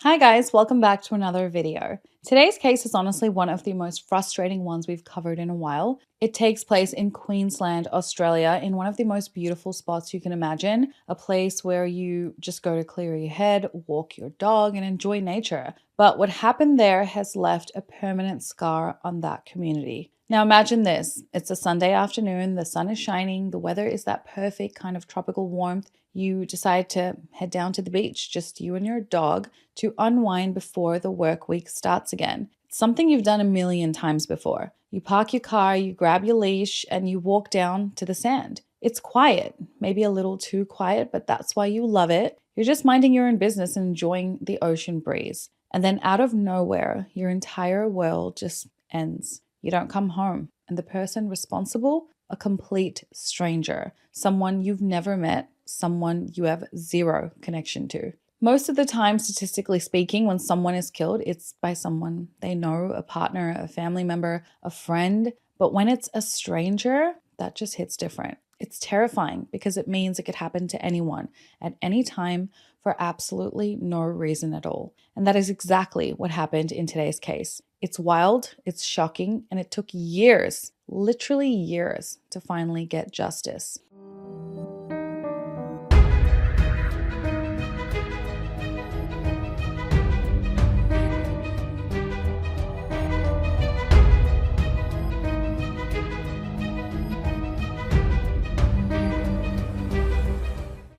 Hi guys, welcome back to another video. Today's case is honestly one of the most frustrating ones we've covered in a while. It takes place in Queensland, Australia, in one of the most beautiful spots you can imagine, a place where you just go to clear your head, walk your dog, and enjoy nature. But what happened there has left a permanent scar on that community. Now imagine this. It's a Sunday afternoon, the sun is shining, the weather is that perfect kind of tropical warmth. You decide to head down to the beach, just you and your dog, to unwind before the work week starts again. It's something you've done a million times before. You park your car, you grab your leash, and you walk down to the sand. It's quiet, maybe a little too quiet, but that's why you love it. You're just minding your own business and enjoying the ocean breeze. And then out of nowhere, your entire world just ends. You don't come home, and the person responsible, a complete stranger, someone you've never met, someone you have zero connection to. Most of the time, statistically speaking, when someone is killed, it's by someone they know, a partner, a family member, a friend. But when it's a stranger, that just hits different. It's terrifying because it means it could happen to anyone at any time for absolutely no reason at all. And that is exactly what happened in today's case. It's wild, it's shocking, and it took years, literally years, to finally get justice.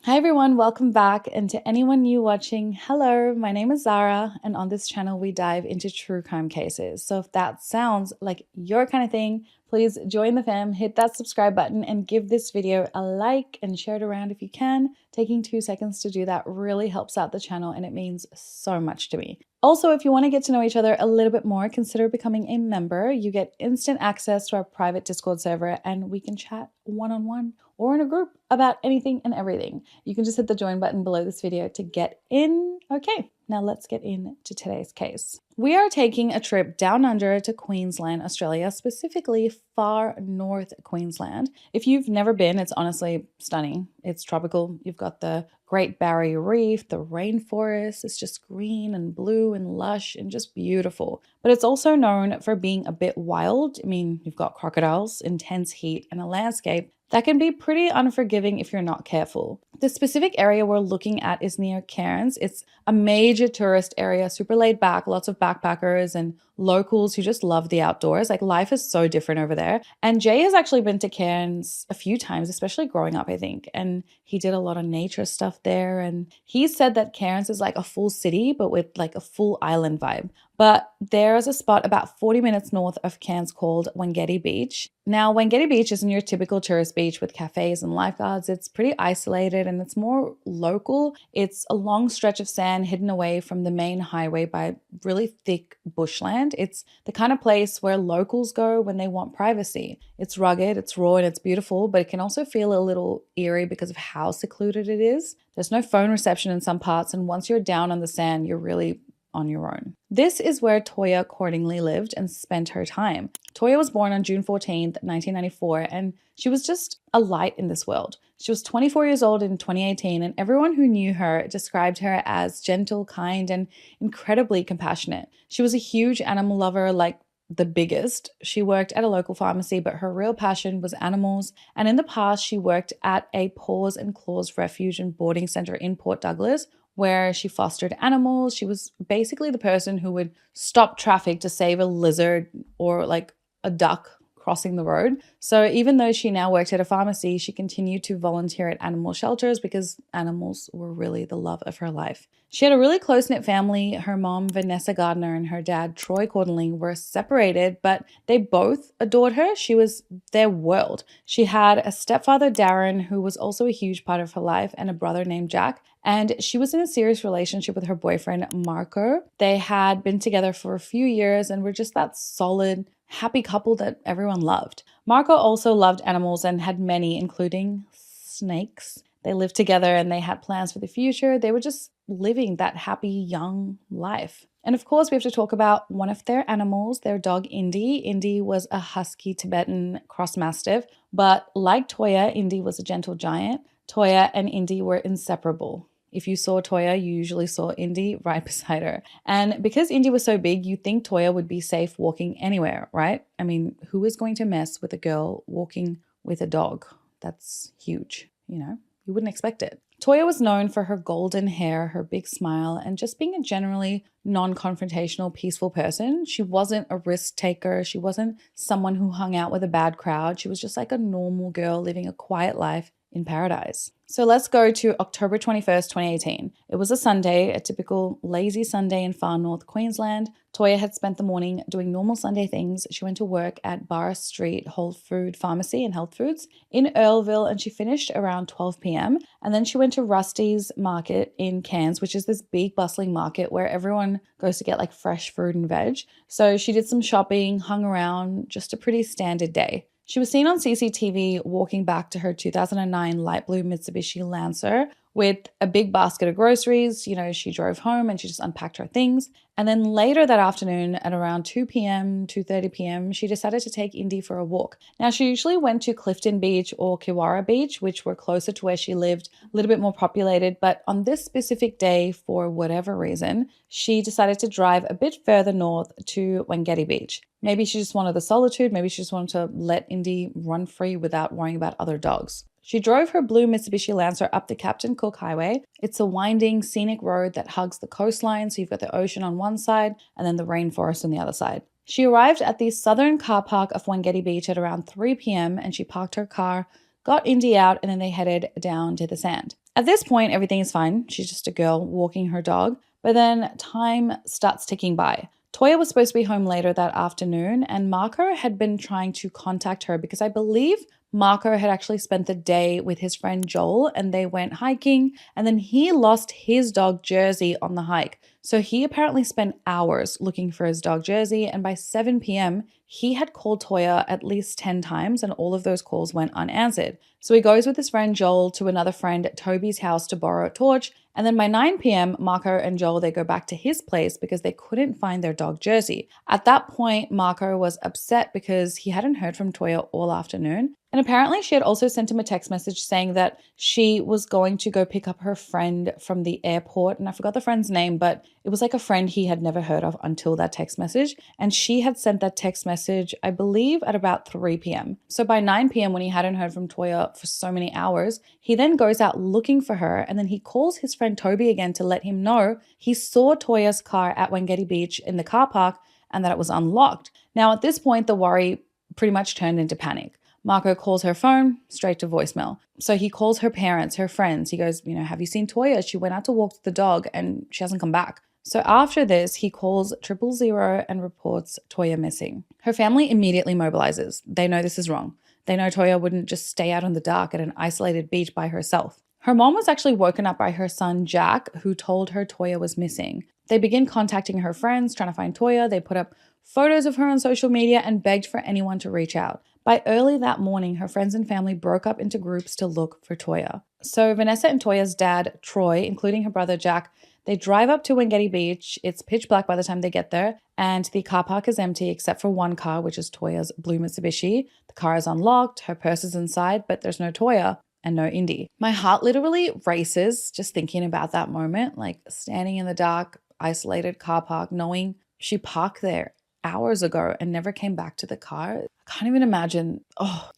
Hi everyone, welcome back. And to anyone new watching, hello, my name is Zara, and on this channel we dive into true crime cases. So if that sounds like your kind of thing, please join the fam, hit that subscribe button, and give this video a like and share it around if you can. Taking 2 seconds to do that really helps out the channel and it means so much to me. Also, if you want to get to know each other a little bit more, consider becoming a member. You get instant access to our private Discord server and we can chat one-on-one or in a group about anything and everything. You can just hit the join button below this video to get in. Okay, now let's get into today's case. We are taking a trip down under to Queensland, Australia, specifically far north Queensland. If you've never been, it's honestly stunning. It's tropical. You've got the Great Barrier Reef, the rainforest. It's just green and blue and lush and just beautiful. But it's also known for being a bit wild. I mean, you've got crocodiles, intense heat, and a landscape that can be pretty unforgiving if you're not careful. The specific area we're looking at is near Cairns. It's a major tourist area, super laid back, lots of backpackers and locals who just love the outdoors. Like life is so different over there. And Jay has actually been to Cairns a few times, especially growing up, I think. And he did a lot of nature stuff there. And he said that Cairns is like a full city, but with like a full island vibe. But there's a spot about 40 minutes north of Cairns called Wangeti Beach. Now, Wangeti Beach isn't your typical tourist beach with cafes and lifeguards. It's pretty isolated and it's more local. It's a long stretch of sand hidden away from the main highway by really thick bushland. It's the kind of place where locals go when they want privacy. It's rugged, it's raw, and it's beautiful, but it can also feel a little eerie because of how secluded it is. There's no phone reception in some parts, and once you're down on the sand, you're really on your own. This is where Toya Cordingley lived and spent her time. Toya was born on June 14th, 1994, and she was just a light in this world. She was 24 years old in 2018, and everyone who knew her described her as gentle, kind, and incredibly compassionate. She was a huge animal lover, like the biggest. She worked at a local pharmacy, but her real passion was animals. And in the past, she worked at a Paws and Claws refuge and boarding center in Port Douglas, where she fostered animals. She was basically the person who would stop traffic to save a lizard or like a duck crossing the road. So even though she now worked at a pharmacy, she continued to volunteer at animal shelters because animals were really the love of her life. She had a really close-knit family. Her mom, Vanessa Gardner, and her dad, Troy Cordingley, were separated, but they both adored her. She was their world. She had a stepfather, Darren, who was also a huge part of her life, and a brother named Jack. And she was in a serious relationship with her boyfriend, Marco. They had been together for a few years and were just that solid, happy couple that everyone loved. Marco also loved animals and had many, including snakes. They lived together and they had plans for the future. They were just living that happy young life. And of course, we have to talk about one of their animals, their dog Indy. Indy was a husky Tibetan cross mastiff, but like Toya, Indy was a gentle giant. Toya and Indy were inseparable. If you saw Toya, you usually saw Indy right beside her. And because Indy was so big, you'd think Toya would be safe walking anywhere, right? I mean, who is going to mess with a girl walking with a dog? That's huge, you wouldn't expect it. Toya was known for her golden hair, her big smile, and just being a generally non-confrontational, peaceful person. She wasn't a risk taker. She wasn't someone who hung out with a bad crowd. She was just like a normal girl living a quiet life in paradise. So let's go to October 21st, 2018. It was a Sunday, a typical lazy Sunday in far north Queensland. Toya had spent the morning doing normal Sunday things. She went to work at Barra Street Whole Food Pharmacy and Health Foods in Earlville, and she finished around 12 p.m. And then she went to Rusty's Market in Cairns, which is this big bustling market where everyone goes to get like fresh fruit and veg. So she did some shopping, hung around, just a pretty standard day. She was seen on CCTV walking back to her 2009 light blue Mitsubishi Lancer with a big basket of groceries. She drove home and she just unpacked her things. And then later that afternoon at around 2 p.m., 2:30 p.m., she decided to take Indy for a walk. Now, she usually went to Clifton Beach or Kiwara Beach, which were closer to where she lived, a little bit more populated. But on this specific day, for whatever reason, she decided to drive a bit further north to Wangari Beach. Maybe she just wanted the solitude. Maybe she just wanted to let Indy run free without worrying about other dogs. She drove her blue Mitsubishi Lancer up the Captain Cook Highway. It's a winding, scenic road that hugs the coastline, so you've got the ocean on one side and then the rainforest on the other side. She arrived at the southern car park of Wangari Beach at around 3 p.m. and she parked her car, got Indy out, and then they headed down to the sand. At this point, everything is fine. She's just a girl walking her dog, but then time starts ticking by. Toya was supposed to be home later that afternoon, and Marco had been trying to contact her because I believe Marco had actually spent the day with his friend Joel and they went hiking, and then he lost his dog Jersey on the hike. So he apparently spent hours looking for his dog Jersey, and by 7 p.m., he had called Toya at least 10 times and all of those calls went unanswered. So he goes with his friend Joel to another friend Toby's house to borrow a torch, and then by 9 p.m., Marco and Joel, they go back to his place because they couldn't find their dog Jersey. At that point, Marco was upset because he hadn't heard from Toya all afternoon. And apparently she had also sent him a text message saying that she was going to go pick up her friend from the airport. And I forgot the friend's name, but it was like a friend he had never heard of until that text message. And she had sent that text message, I believe, at about 3 p.m. So by 9 p.m., when he hadn't heard from Toya for so many hours, he then goes out looking for her. And then he calls his friend Toby again to let him know he saw Toya's car at Wangari Beach in the car park and that it was unlocked. Now, at this point, the worry pretty much turned into panic. Marco calls her phone, straight to voicemail. So he calls her parents, her friends. He goes, have you seen Toya? She went out to walk the dog and she hasn't come back. So after this, he calls 000 and reports Toya missing. Her family immediately mobilizes. They know this is wrong. They know Toya wouldn't just stay out in the dark at an isolated beach by herself. Her mom was actually woken up by her son, Jack, who told her Toya was missing. They begin contacting her friends, trying to find Toya. They put up photos of her on social media and begged for anyone to reach out. By early that morning, her friends and family broke up into groups to look for Toya. So Vanessa and Toya's dad, Troy, including her brother Jack, they drive up to Wangari Beach. It's pitch black by the time they get there, and the car park is empty except for one car, which is Toya's blue Mitsubishi. The car is unlocked, her purse is inside, but there's no Toya and no Indy. My heart literally races just thinking about that moment, like standing in the dark, isolated car park, knowing she parked there hours ago and never came back to the car. I can't even imagine.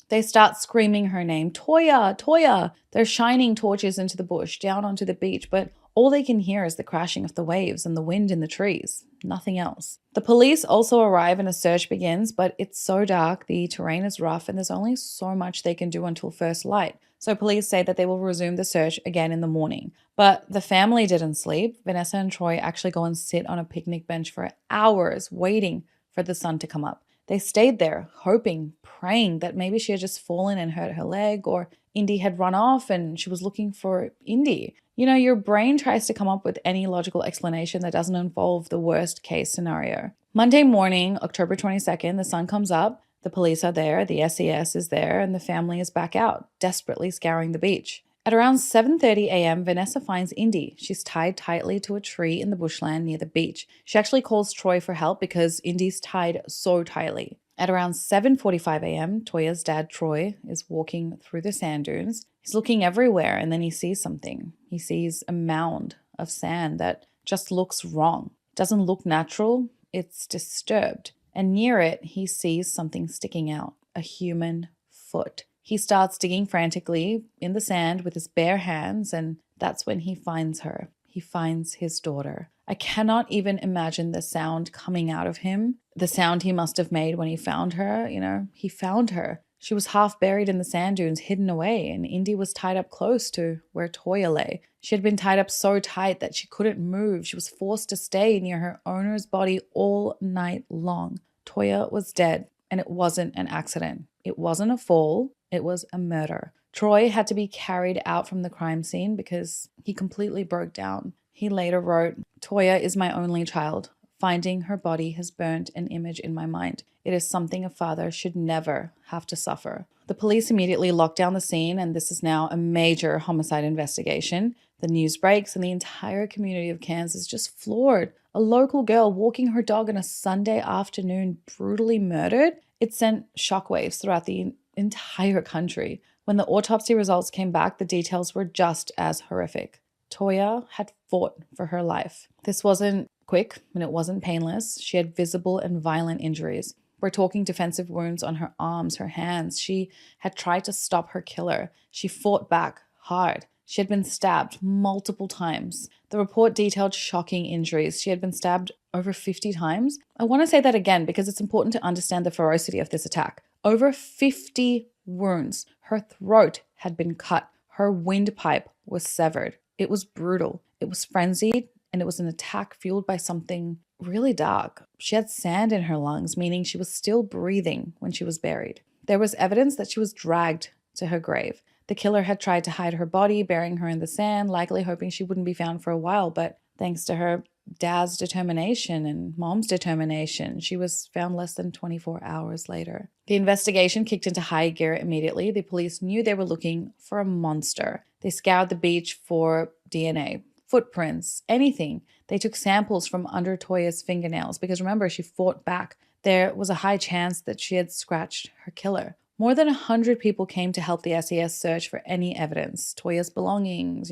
They start screaming her name, Toya, Toya. They're shining torches into the bush, down onto the beach, but all they can hear is the crashing of the waves and the wind in the trees, nothing else. The police also arrive and a search begins, but it's so dark, the terrain is rough, and there's only so much they can do until first light. So police say that they will resume the search again in the morning. But the family didn't sleep. Vanessa and Troy actually go and sit on a picnic bench for hours waiting for the sun to come up. They stayed there, hoping, praying that maybe she had just fallen and hurt her leg, or Indy had run off and she was looking for Indy. Your brain tries to come up with any logical explanation that doesn't involve the worst case scenario. Monday morning, October 22nd, the sun comes up, the police are there, the SES is there, and the family is back out, desperately scouring the beach. At around 7:30 a.m., Vanessa finds Indy. She's tied tightly to a tree in the bushland near the beach. She actually calls Troy for help because Indy's tied so tightly. At around 7:45 a.m., Toya's dad, Troy, is walking through the sand dunes. He's looking everywhere and then he sees something. He sees a mound of sand that just looks wrong. It doesn't look natural, it's disturbed. And near it, he sees something sticking out, a human foot. He starts digging frantically in the sand with his bare hands, and that's when he finds her. He finds his daughter. I cannot even imagine the sound coming out of him, the sound he must have made when he found her. He found her. She was half buried in the sand dunes, hidden away, and Indy was tied up close to where Toya lay. She had been tied up so tight that she couldn't move. She was forced to stay near her owner's body all night long. Toya was dead, and it wasn't an accident. It wasn't a fall. It was a murder. Troy had to be carried out from the crime scene because he completely broke down. He later wrote, "Toya is my only child. Finding her body has burnt an image in my mind. It is something a father should never have to suffer." The police immediately locked down the scene, and this is now a major homicide investigation. The news breaks, and the entire community of Kansas just floored. A local girl walking her dog on a Sunday afternoon brutally murdered. It sent shockwaves throughout the entire country. When the autopsy results came back, the details were just as horrific. Toya had fought for her life. This wasn't quick and it wasn't painless. She had visible and violent injuries. We're talking defensive wounds on her arms, her hands. She had tried to stop her killer. She fought back hard. She had been stabbed multiple times. The report detailed shocking injuries. She had been stabbed over 50 times. I want to say that again because it's important to understand the ferocity of this attack. Over 50 wounds. Her throat had been cut. Her windpipe was severed. It was brutal. It was frenzied, and it was an attack fueled by something really dark. She had sand in her lungs, meaning she was still breathing when she was buried. There was evidence that she was dragged to her grave. The killer had tried to hide her body, burying her in the sand, likely hoping she wouldn't be found for a while, but thanks to her dad's determination and mom's determination, she was found less than 24 hours later. The investigation kicked into high gear immediately. The police knew they were looking for a monster. They scoured the beach for DNA, footprints, anything. They took samples from under Toya's fingernails because remember, she fought back. There was a high chance that she had scratched her killer. More than 100 people came to help the SES search for any evidence, Toya's belongings,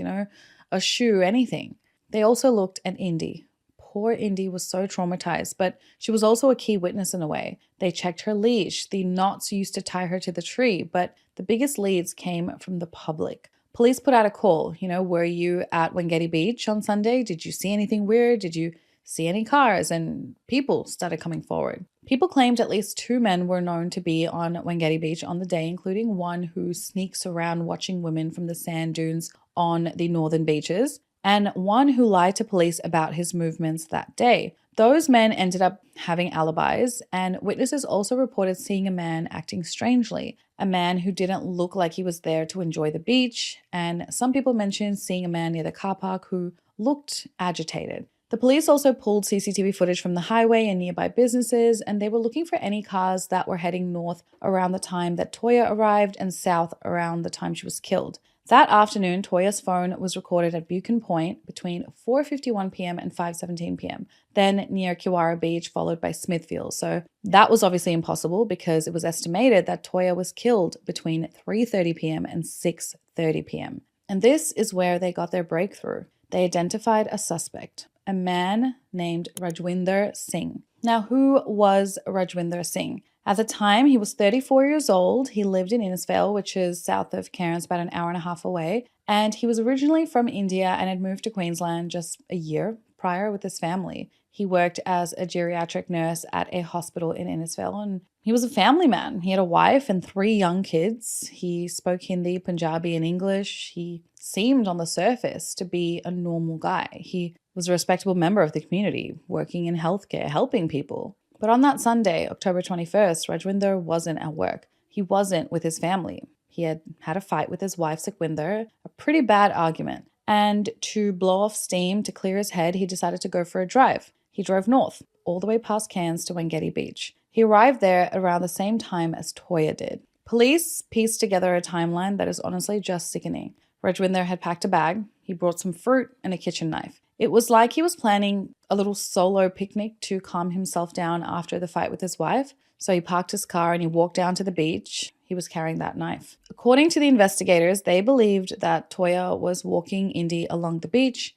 a shoe, anything. They also looked at Indy. Poor Indy was so traumatized, but she was also a key witness in a way. They checked her leash, the knots used to tie her to the tree, but the biggest leads came from the public. Police put out a call, were you at Wangari Beach on Sunday? Did you see anything weird? Did you see any cars? And people started coming forward. People claimed at least 2 men were known to be on Wangari Beach on the day, including one who sneaks around watching women from the sand dunes on the northern beaches, and one who lied to police about his movements that day. Those men ended up having alibis, and witnesses also reported seeing a man acting strangely, a man who didn't look like he was there to enjoy the beach, and some people mentioned seeing a man near the car park who looked agitated. The police also pulled CCTV footage from the highway and nearby businesses, and they were looking for any cars that were heading north around the time that Toya arrived and south around the time she was killed. That afternoon, Toya's phone was recorded at Buchan Point between 4:51 p.m. and 5:17 p.m., then near Kiwara Beach, followed by Smithfield. So that was obviously impossible because it was estimated that Toya was killed between 3:30 p.m. and 6:30 p.m. And this is where they got their breakthrough. They identified a suspect, a man named Rajwinder Singh. Now, who was Rajwinder Singh? At the time, he was 34 years old. He lived in Innisfail, which is south of Cairns, about an hour and a half away. And he was originally from India and had moved to Queensland just a year prior with his family. He worked as a geriatric nurse at a hospital in Innisfail, and he was a family man. He had a wife and 3 young kids. He spoke Hindi, Punjabi, and English. He seemed on the surface to be a normal guy. He was a respectable member of the community, working in healthcare, helping people. But on that Sunday, October 21st, Rajwinder wasn't at work. He wasn't with his family. He had had a fight with his wife, Sukhwinder, a pretty bad argument. And to blow off steam, to clear his head, he decided to go for a drive. He drove north, all the way past Cairns to Wangari Beach. He arrived there around the same time as Toya did. Police pieced together a timeline that is honestly just sickening. Rajwinder had packed a bag. He brought some fruit and a kitchen knife. It was like he was planning a little solo picnic to calm himself down after the fight with his wife. So he parked his car and he walked down to the beach. He was carrying that knife. According to the investigators, they believed that Toya was walking Indy along the beach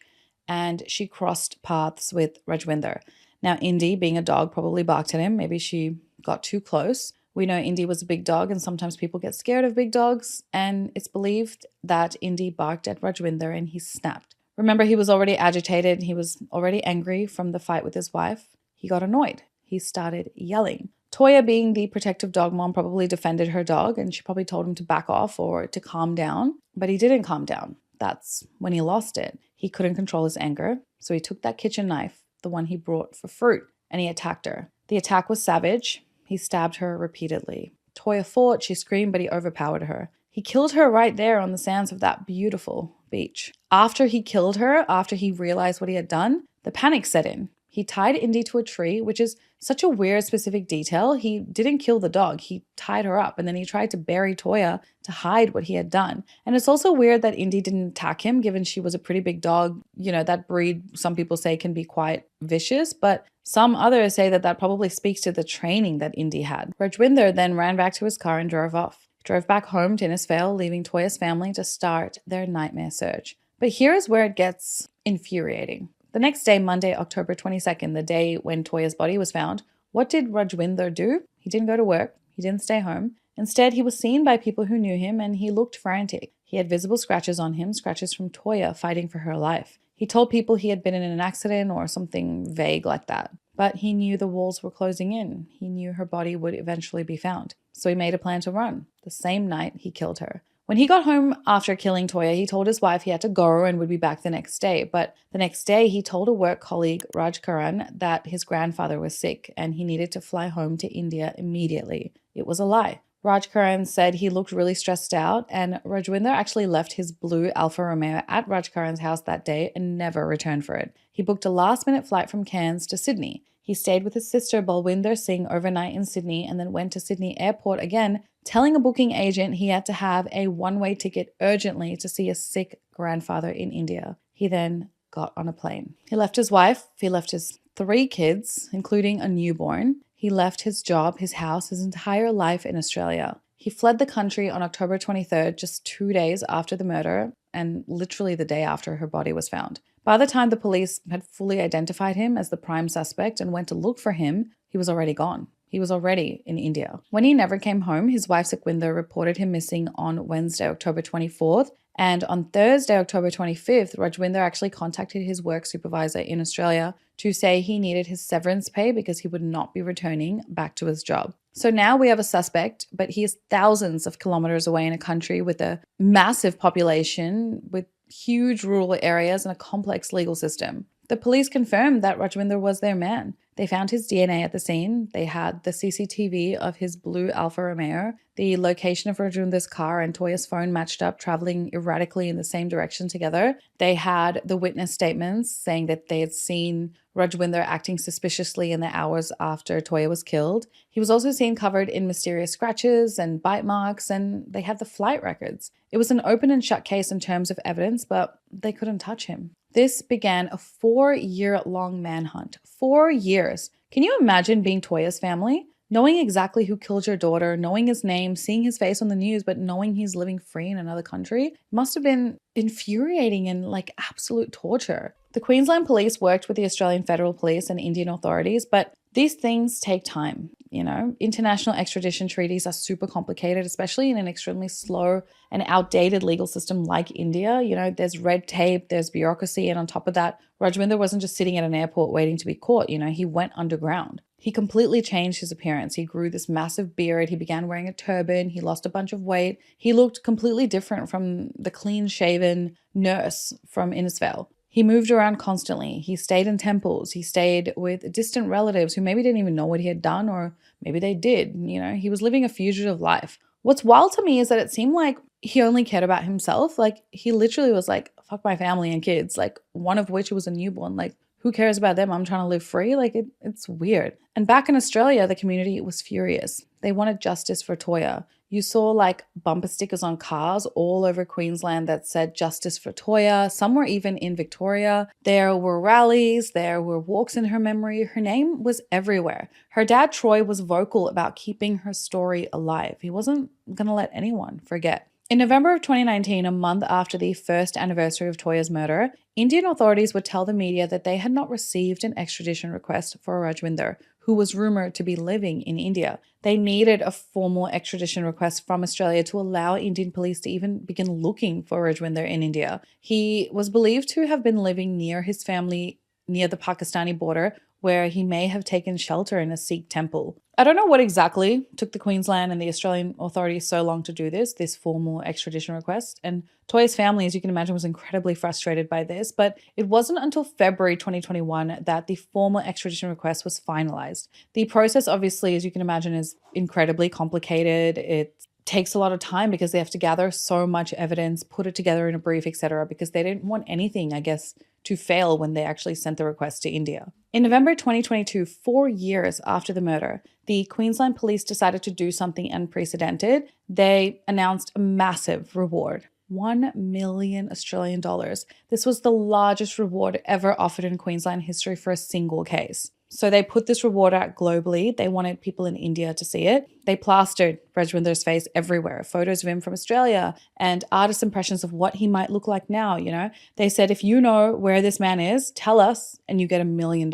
and she crossed paths with Rajwinder. Now, Indy, being a dog, probably barked at him. Maybe she got too close. We know Indy was a big dog and sometimes people get scared of big dogs. And it's believed that Indy barked at Rajwinder and he snapped. Remember, he was already agitated. He was already angry from the fight with his wife. He got annoyed. He started yelling. Toya, being the protective dog mom, probably defended her dog and she probably told him to back off or to calm down. But he didn't calm down. That's when he lost it. He couldn't control his anger. So he took that kitchen knife, the one he brought for fruit, and he attacked her. The attack was savage. He stabbed her repeatedly. Toya fought. She screamed, but he overpowered her. He killed her right there on the sands of that beautiful beach. After he killed her, after he realized what he had done, the panic set in. He tied Indy to a tree, which is such a weird specific detail. He didn't kill the dog. He tied her up and then he tried to bury Toya to hide what he had done. And it's also weird that Indy didn't attack him, given she was a pretty big dog. You know, that breed, some people say, can be quite vicious, but some others say that that probably speaks to the training that Indy had. Rajwinder then ran back to his car and drove off. He drove back home to Innisfail, leaving Toya's family to start their nightmare search. But here's where it gets infuriating. The next day, Monday, October 22nd, the day when Toya's body was found, what did Rajwinder do? He didn't go to work. He didn't stay home. Instead, he was seen by people who knew him and he looked frantic. He had visible scratches on him, scratches from Toya fighting for her life. He told people he had been in an accident or something vague like that. But he knew the walls were closing in. He knew her body would eventually be found. So he made a plan to run. The same night, he killed her. When he got home after killing Toya, he told his wife he had to go and would be back the next day. But the next day, he told a work colleague, Raj Karan, that his grandfather was sick and he needed to fly home to India immediately. It was a lie. Raj Karan said he looked really stressed out, and Rajwinder actually left his blue Alfa Romeo at Raj Karan's house that day and never returned for it. He booked a last-minute flight from Cairns to Sydney. He stayed with his sister Balwinder Singh overnight in Sydney and then went to Sydney Airport again, telling a booking agent he had to have a one-way ticket urgently to see a sick grandfather in India. He then got on a plane. He left his wife. He left his 3 kids, including a newborn. He left his job, his house, his entire life in Australia. He fled the country on October 23rd, just 2 days after the murder, and literally the day after her body was found. By the time the police had fully identified him as the prime suspect and went to look for him, he was already gone. He was already in India. When he never came home, his wife Sukhwinder reported him missing on Wednesday, October 24th. And on Thursday, October 25th, Rajwinder actually contacted his work supervisor in Australia to say he needed his severance pay because he would not be returning back to his job. So now we have a suspect, but he is thousands of kilometers away in a country with a massive population, with huge rural areas and a complex legal system. The police confirmed that Rajwinder was their man. They found his DNA at the scene. They had the CCTV of his blue Alfa Romeo. The location of Rajwinder's car and Toya's phone matched up, traveling erratically in the same direction together. They had the witness statements saying that they had seen Rajwinder acting suspiciously in the hours after Toya was killed. He was also seen covered in mysterious scratches and bite marks, and they had the flight records. It was an open and shut case in terms of evidence, but they couldn't touch him. This began a 4-year-long manhunt. 4 years. Can you imagine being Toya's family? Knowing exactly who killed your daughter, knowing his name, seeing his face on the news, but knowing he's living free in another country must have been infuriating and like absolute torture. The Queensland Police worked with the Australian Federal Police and Indian authorities, but these things take time. You know, international extradition treaties are super complicated, especially in an extremely slow and outdated legal system like India. You know, there's red tape, there's bureaucracy. And on top of that, Rajwinder wasn't just sitting at an airport waiting to be caught. You know, he went underground. He completely changed his appearance. He grew this massive beard. He began wearing a turban. He lost a bunch of weight. He looked completely different from the clean-shaven nurse from Innisfail. He moved around constantly. He stayed in temples. He stayed with distant relatives who maybe didn't even know what he had done, or maybe they did. You know, he was living a fugitive life. What's wild to me is that it seemed like he only cared about himself. Like, he literally was like, fuck my family and kids, like one of which was a newborn. Like, who cares about them? I'm trying to live free. Like, it's weird. And back in Australia, the community was furious. They wanted justice for Toya. You saw like bumper stickers on cars all over Queensland that said justice for Toya. Some were even in Victoria. There were rallies, there were walks in her memory. Her name was everywhere. Her dad, Troy, was vocal about keeping her story alive. He wasn't going to let anyone forget. In November of 2019, a month after the first anniversary of Toya's murder, Indian authorities would tell the media that they had not received an extradition request for Rajwinder, who was rumored to be living in India. They needed a formal extradition request from Australia to allow Indian police to even begin looking for Rajwinder in India. He was believed to have been living near his family near the Pakistani border, where he may have taken shelter in a Sikh temple. I don't know what exactly took the Queensland and the Australian authorities so long to do this formal extradition request. And Toya's family, as you can imagine, was incredibly frustrated by this. But it wasn't until February 2021 that the formal extradition request was finalized. The process, obviously, as you can imagine, is incredibly complicated. It takes a lot of time because they have to gather so much evidence, put it together in a brief, etc., because they didn't want anything, I guess, to fail when they actually sent the request to India. In November 2022, 4 years after the murder, the Queensland police decided to do something unprecedented. They announced a massive reward. 1 million Australian dollars. This was the largest reward ever offered in Queensland history for a single case. So they put this reward out globally. They wanted people in India to see it. They plastered Rajwinder's face everywhere, photos of him from Australia and artist impressions of what he might look like now, you know. They said, if you know where this man is, tell us and you get $1 million.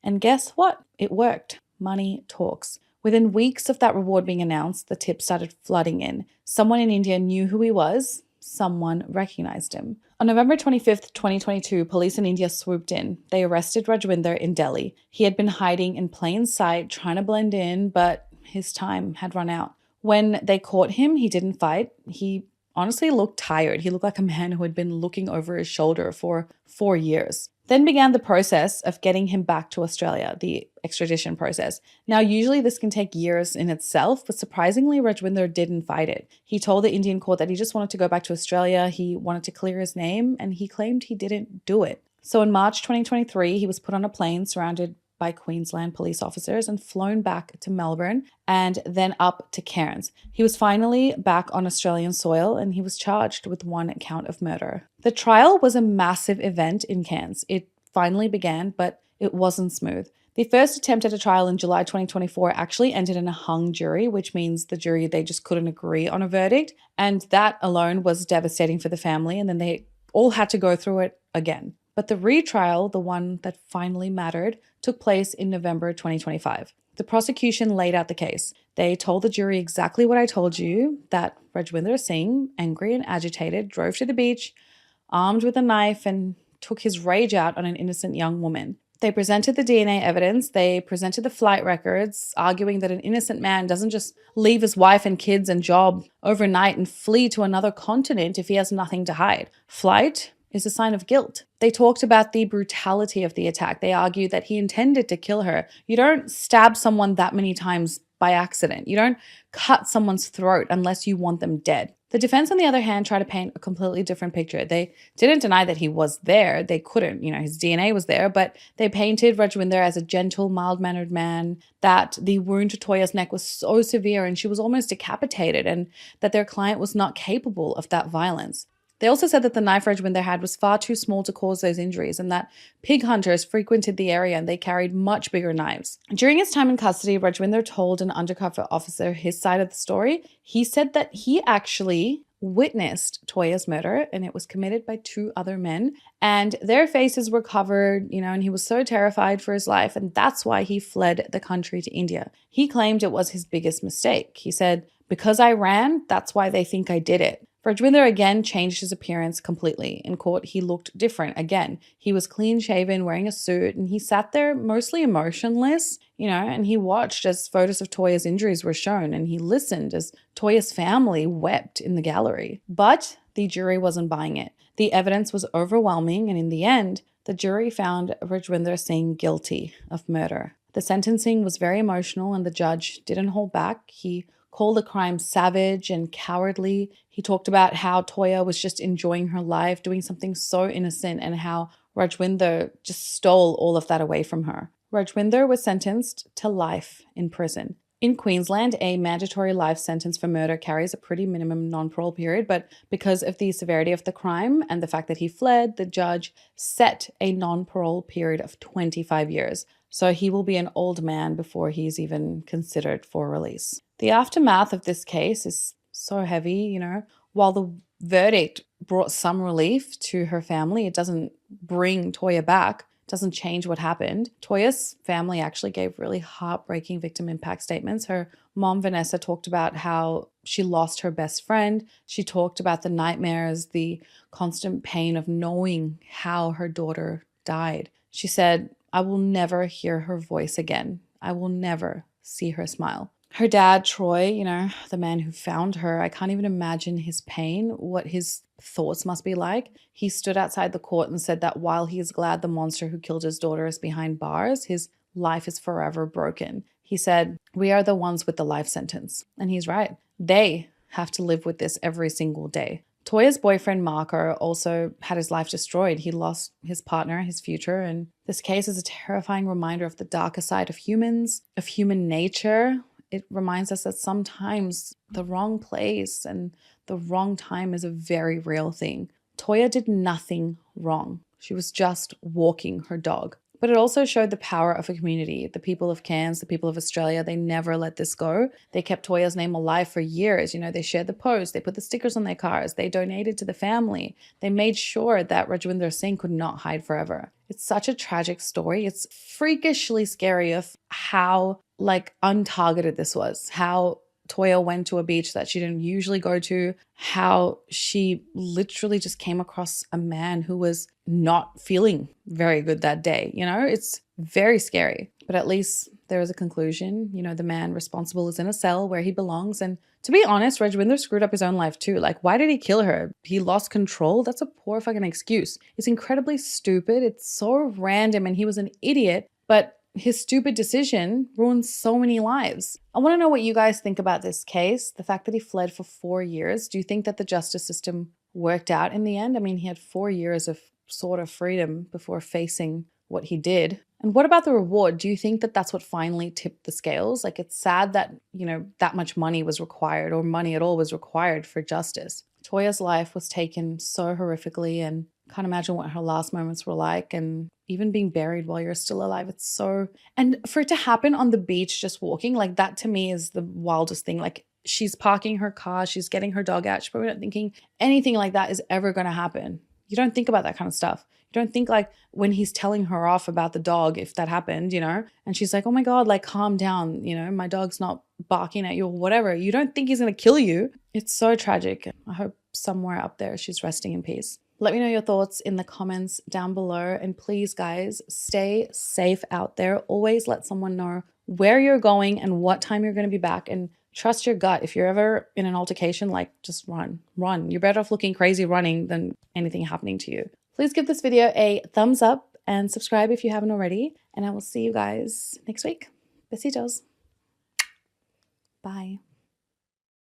And guess what? It worked. Money talks. Within weeks of that reward being announced, the tips started flooding in. Someone in India knew who he was. Someone recognized him. On November 25th, 2022, police in India swooped in. They arrested Rajwinder in Delhi. He had been hiding in plain sight, trying to blend in, but his time had run out. When they caught him, he didn't fight. He honestly looked tired. He looked like a man who had been looking over his shoulder for 4 years. Then began the process of getting him back to Australia, the extradition process. Now, usually this can take years in itself, but surprisingly, Rajwinder didn't fight it. He told the Indian court that he just wanted to go back to Australia. He wanted to clear his name, and he claimed he didn't do it. So in March 2023, he was put on a plane surrounded by Queensland police officers and flown back to Melbourne and then up to Cairns. He was finally back on Australian soil and he was charged with 1 count of murder. The trial was a massive event in Cairns. It finally began, but it wasn't smooth. The first attempt at a trial in July 2024 actually ended in a hung jury, which means the jury, they just couldn't agree on a verdict. And that alone was devastating for the family. And then they all had to go through it again. But the retrial, the one that finally mattered, took place in November 2025. The prosecution laid out the case. They told the jury exactly what I told you, that Rajwinder Singh, angry and agitated, drove to the beach, armed with a knife, and took his rage out on an innocent young woman. They presented the DNA evidence. They presented the flight records, arguing that an innocent man doesn't just leave his wife and kids and job overnight and flee to another continent if he has nothing to hide. Flight is a sign of guilt. They talked about the brutality of the attack. They argued that he intended to kill her. You don't stab someone that many times by accident. You don't cut someone's throat unless you want them dead. The defense, on the other hand, tried to paint a completely different picture. They didn't deny that he was there. They couldn't. His DNA was there, but they painted Rajwinder as a gentle, mild-mannered man, that the wound to Toya's neck was so severe and she was almost decapitated, and that their client was not capable of that violence. They also said that the knife Rajwinder had was far too small to cause those injuries and that pig hunters frequented the area and they carried much bigger knives. During his time in custody, Rajwinder told an undercover officer his side of the story. He said that he actually witnessed Toya's murder and it was committed by 2 other men and their faces were covered, and he was so terrified for his life and that's why he fled the country to India. He claimed it was his biggest mistake. He said, "Because I ran, that's why they think I did it." Rajwinder again changed his appearance completely. In court, he looked different again. He was clean-shaven, wearing a suit, and he sat there mostly emotionless, and he watched as photos of Toya's injuries were shown, and he listened as Toya's family wept in the gallery. But the jury wasn't buying it. The evidence was overwhelming, and in the end, the jury found Rajwinder Singh guilty of murder. The sentencing was very emotional, and the judge didn't hold back. He called the crime savage and cowardly. He talked about how Toya was just enjoying her life, doing something so innocent, and how Rajwinder just stole all of that away from her. Rajwinder was sentenced to life in prison. In Queensland, a mandatory life sentence for murder carries a pretty minimum non-parole period, but because of the severity of the crime and the fact that he fled, the judge set a non-parole period of 25 years. So he will be an old man before he's even considered for release. The aftermath of this case is so heavy, while the verdict brought some relief to her family, it doesn't bring Toya back, doesn't change what happened. Toya's family actually gave really heartbreaking victim impact statements. Her mom, Vanessa, talked about how she lost her best friend. She talked about the nightmares, the constant pain of knowing how her daughter died. She said, "I will never hear her voice again. I will never see her smile." Her dad, Troy, the man who found her, I can't even imagine his pain, what his thoughts must be like. He stood outside the court and said that while he is glad the monster who killed his daughter is behind bars, his life is forever broken. He said, "We are the ones with the life sentence." And he's right. They have to live with this every single day. Toya's boyfriend, Marco, also had his life destroyed. He lost his partner, his future, and this case is a terrifying reminder of the darker side of humans, of human nature. It reminds us that sometimes the wrong place and the wrong time is a very real thing. Toya did nothing wrong. She was just walking her dog. But it also showed the power of a community. The people of Cairns, the people of Australia, they never let this go. They kept Toya's name alive for years. They shared the post, they put the stickers on their cars, they donated to the family. They made sure that Rajwinder Singh could not hide forever. It's such a tragic story. It's freakishly scary of how untargeted this was, how Toya went to a beach that she didn't usually go to, how she literally just came across a man who was not feeling very good that day. It's very scary, but at least there is a conclusion. The man responsible is in a cell where he belongs. And to be honest, Rajwinder screwed up his own life too. Why did he kill her? He lost control? That's a poor fucking excuse. It's incredibly stupid. It's so random, and he was an idiot, but his stupid decision ruined so many lives. I want to know what you guys think about this case, the fact that he fled for 4 years. Do you think that the justice system worked out in the end? I mean, he had 4 years of sort of freedom before facing what he did. And what about the reward? Do you think that that's what finally tipped the scales? It's sad that, that much money was required, or money at all was required for justice. Toya's life was taken so horrifically, and can't imagine what her last moments were like, and even being buried while you're still alive. It's so, and for it to happen on the beach, just walking, that to me is the wildest thing. She's parking her car, she's getting her dog out, she's probably not thinking anything like that is ever going to happen. You don't think about that kind of stuff. You don't think when he's telling her off about the dog, if that happened, and she's like, "Oh my God, calm down, my dog's not barking at you," or whatever. You don't think he's going to kill you. It's so tragic. I hope somewhere up there she's resting in peace. Let me know your thoughts in the comments down below. And please, guys, stay safe out there. Always let someone know where you're going and what time you're going to be back. And trust your gut. If you're ever in an altercation, just run. You're better off looking crazy running than anything happening to you. Please give this video a thumbs up and subscribe if you haven't already. And I will see you guys next week. Besitos. Bye.